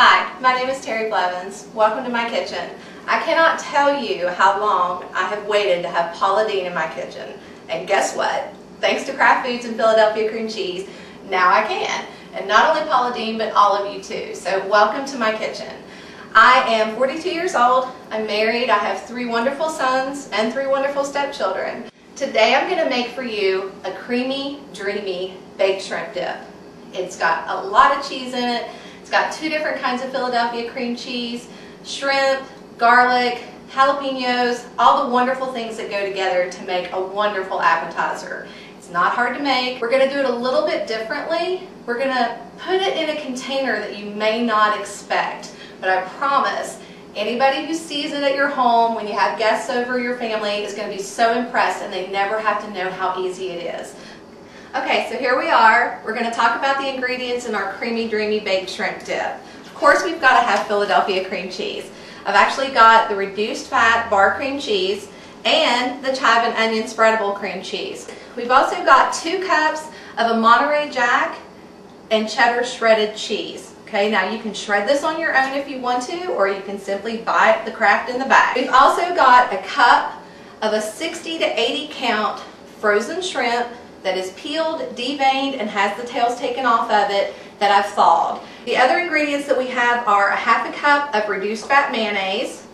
Hi, my name is Teri Blevins. Welcome to my kitchen. I cannot tell you how long I have waited to have Paula Deen in my kitchen. And guess what? Thanks to Kraft Foods and Philadelphia cream cheese, now I can. And not only Paula Deen, but all of you too. So welcome to my kitchen. I am 42 years old. I'm married. I have 3 wonderful sons and 3 wonderful stepchildren. Today I'm going to make for you a creamy, dreamy baked shrimp dip. It's got a lot of cheese in it. It's got 2 different kinds of Philadelphia cream cheese, shrimp, garlic, jalapenos, all the wonderful things that go together to make a wonderful appetizer. It's not hard to make. We're going to do it a little bit differently. We're going to put it in a container that you may not expect, but I promise anybody who sees it at your home when you have guests over your family is going to be so impressed, and they never have to know how easy it is. Okay, so here we are. We're going to talk about the ingredients in our creamy, dreamy baked shrimp dip. Of course, we've got to have Philadelphia cream cheese. I've actually got the reduced fat bar cream cheese and the chive and onion spreadable cream cheese. We've also got 2 cups of a Monterey Jack and cheddar shredded cheese. Okay, now you can shred this on your own if you want to, or you can simply buy the Kraft in the bag. We've also got a cup of a 60 to 80 count frozen shrimp that is peeled, deveined, and has the tails taken off of it that I've thawed. The other ingredients that we have are a ½ cup of reduced fat mayonnaise,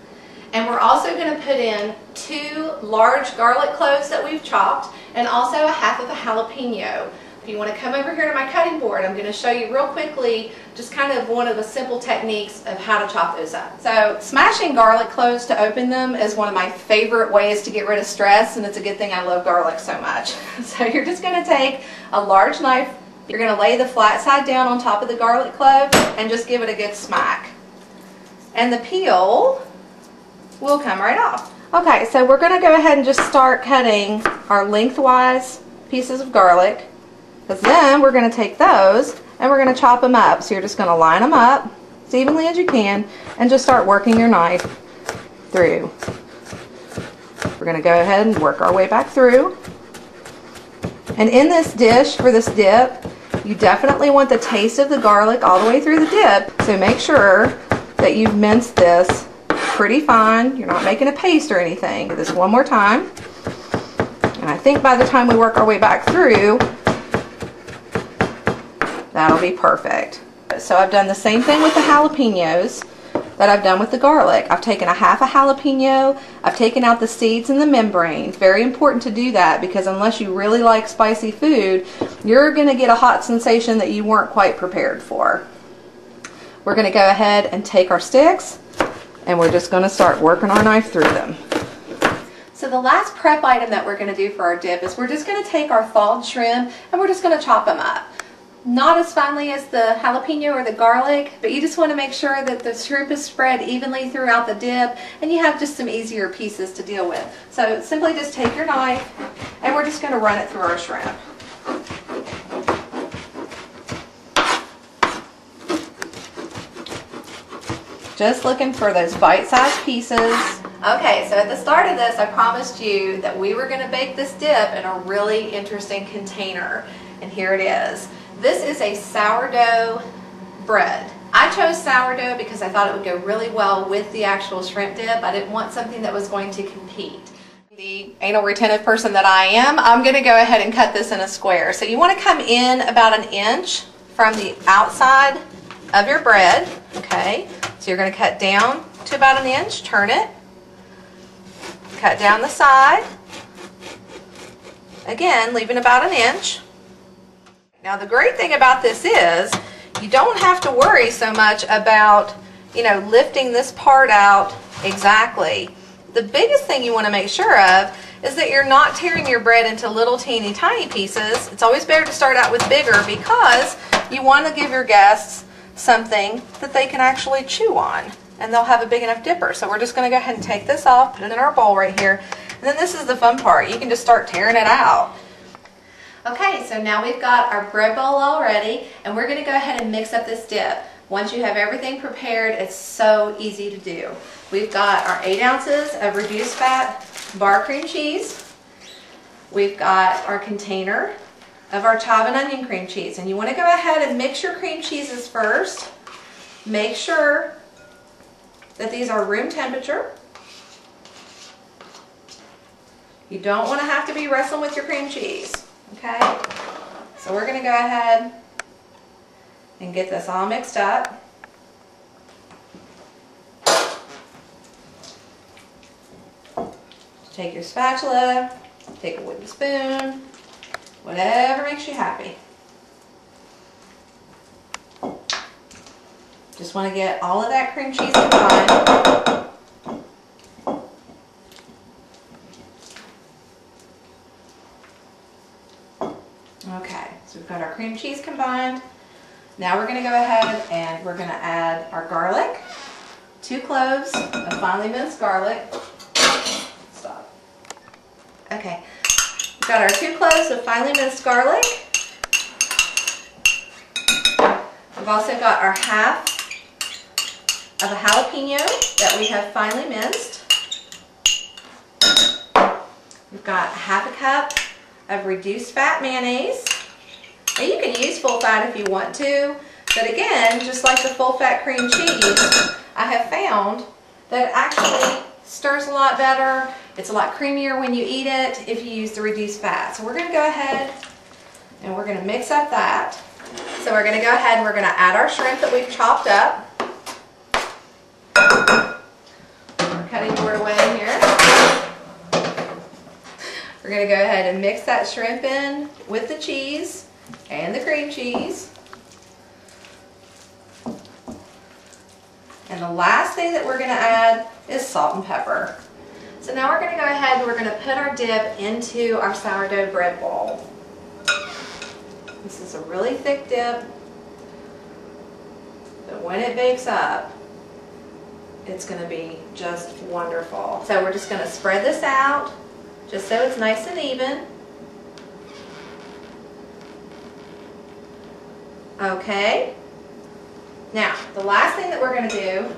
and we're also going to put in 2 large garlic cloves that we've chopped, and also a half of a jalapeno. If you want to come over here to my cutting board, I'm going to show you real quickly just kind of one of the simple techniques of how to chop those up. So smashing garlic cloves to open them is one of my favorite ways to get rid of stress, and it's a good thing I love garlic so much. So you're just going to take a large knife, you're going to lay the flat side down on top of the garlic clove and just give it a good smack. And the peel will come right off. Okay, so we're going to go ahead and just start cutting our lengthwise pieces of garlic, because then we're going to take those and we're going to chop them up. So you're just going to line them up as evenly as you can and just start working your knife through. We're going to go ahead and work our way back through. And in this dish, for this dip, you definitely want the taste of the garlic all the way through the dip. So make sure that you've minced this pretty fine. You're not making a paste or anything. Do this one more time. And I think by the time we work our way back through, that'll be perfect. So I've done the same thing with the jalapenos that I've done with the garlic. I've taken a half a jalapeno, I've taken out the seeds and the membrane. It's very important to do that, because unless you really like spicy food, you're going to get a hot sensation that you weren't quite prepared for. We're going to go ahead and take our sticks, and we're just going to start working our knife through them. So the last prep item that we're going to do for our dip is we're just going to take our thawed shrimp and we're just going to chop them up. Not as finely as the jalapeno or the garlic, but you just want to make sure that the shrimp is spread evenly throughout the dip and you have just some easier pieces to deal with. So simply just take your knife and we're just going to run it through our shrimp. Just looking for those bite-sized pieces. Okay, so at the start of this, I promised you that we were going to bake this dip in a really interesting container, and here it is. This is a sourdough bread. I chose sourdough because I thought it would go really well with the actual shrimp dip. I didn't want something that was going to compete. The anal retentive person that I am, I'm going to go ahead and cut this in a square. So you want to come in about 1 inch from the outside of your bread. Okay, so you're going to cut down to about 1 inch, turn it, cut down the side, again leaving about 1 inch. Now the great thing about this is you don't have to worry so much about, lifting this part out exactly. The biggest thing you want to make sure of is that you're not tearing your bread into little teeny tiny pieces. It's always better to start out with bigger, because you want to give your guests something that they can actually chew on, and they'll have a big enough dipper. So we're just going to go ahead and take this off, put it in our bowl right here, and then this is the fun part. You can just start tearing it out. Okay, so now we've got our bread bowl all ready, and we're going to go ahead and mix up this dip. Once you have everything prepared, it's so easy to do. We've got our 8 ounces of reduced fat bar cream cheese. We've got our container of our chive and onion cream cheese, and you want to go ahead and mix your cream cheeses first Make sure that these are room temperature. You don't want to have to be wrestling with your cream cheese, okay? So we're going to go ahead and get this all mixed up. Take your spatula, take a wooden spoon, whatever makes you happy. Just want to get all of that cream cheese combined. Okay, so we've got our cream cheese combined. Now we're going to go ahead and we're going to add our garlic. 2 cloves of finely minced garlic. Stop. Okay, we've got our 2 cloves of finely minced garlic. We've also got our half of a jalapeno that we have finely minced. We've got half a cup of reduced fat mayonnaise. Now you can use full fat if you want to, but again, just like the full fat cream cheese, I have found that it actually stirs a lot better. It's a lot creamier when you eat it if you use the reduced fat. So we're going to go ahead and we're going to mix up that. So we're going to go ahead and we're going to add our shrimp that we've chopped up. We're cutting board away here. We're going to go ahead and mix that shrimp in with the cheese and the cream cheese. And the last thing that we're going to add is salt and pepper. So now we're going to go ahead and we're going to put our dip into our sourdough bread bowl. This is a really thick dip, but when it bakes up, it's going to be just wonderful. So we're just going to spread this out just so it's nice and even. Okay. Now, the last thing that we're going to do,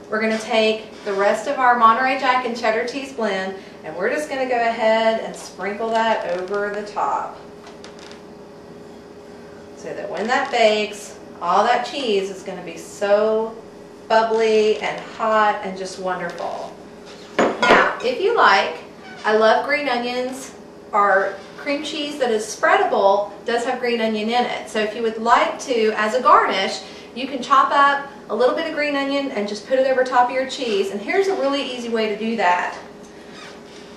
we're going to take the rest of our Monterey Jack and cheddar cheese blend, and we're just going to go ahead and sprinkle that over the top. So that when that bakes, all that cheese is going to be so bubbly and hot and just wonderful. Now, if you like, I love green onions. Our cream cheese that is spreadable does have green onion in it. So if you would like to, as a garnish, you can chop up a little bit of green onion and just put it over top of your cheese. And here's a really easy way to do that.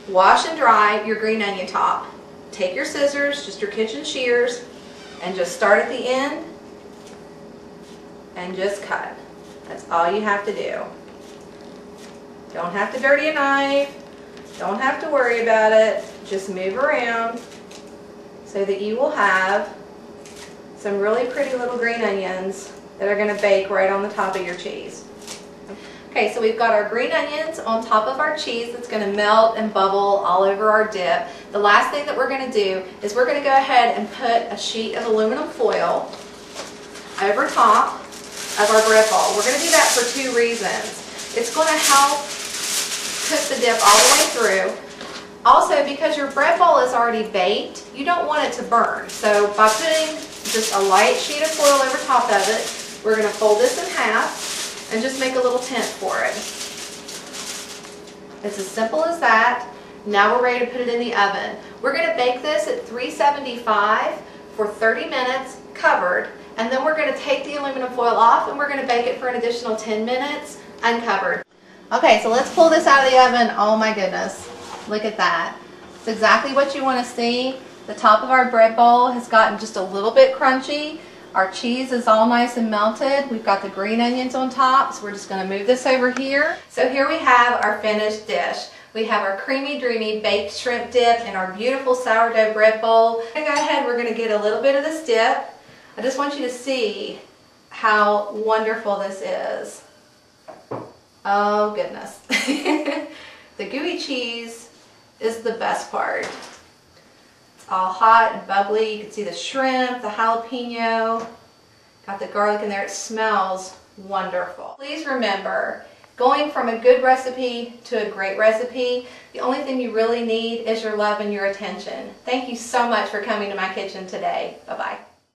Wash and dry your green onion top. Take your scissors, just your kitchen shears, and just start at the end and just cut. That's all you have to do. Don't have to dirty a knife. Don't have to worry about it. Just move around so that you will have some really pretty little green onions that are going to bake right on the top of your cheese. Okay, so we've got our green onions on top of our cheese that's going to melt and bubble all over our dip. The last thing that we're going to do is we're going to go ahead and put a sheet of aluminum foil over top of our bread ball. We're going to do that for 2 reasons. It's going to help cook the dip all the way through. Also, because your bread ball is already baked, you don't want it to burn. So by putting just a light sheet of foil over top of it, we're going to fold this in half and just make a little tent for it. It's as simple as that. Now we're ready to put it in the oven. We're going to bake this at 375 for 30 minutes covered, and then we're going to take the aluminum foil off and we're going to bake it for an additional 10 minutes uncovered. Okay, so let's pull this out of the oven. Oh my goodness, look at that. It's exactly what you want to see. The top of our bread bowl has gotten just a little bit crunchy. Our cheese is all nice and melted. We've got the green onions on top, so we're just going to move this over here. So here we have our finished dish. We have our creamy, dreamy baked shrimp dip in our beautiful sourdough bread bowl. We're going to go ahead, we're going to get a little bit of this dip. I just want you to see how wonderful this is. Oh goodness. The gooey cheese is the best part. All hot and bubbly. You can see the shrimp, the jalapeno, got the garlic in there. It smells wonderful. Please remember, going from a good recipe to a great recipe, the only thing you really need is your love and your attention. Thank you so much for coming to my kitchen today. Bye-bye.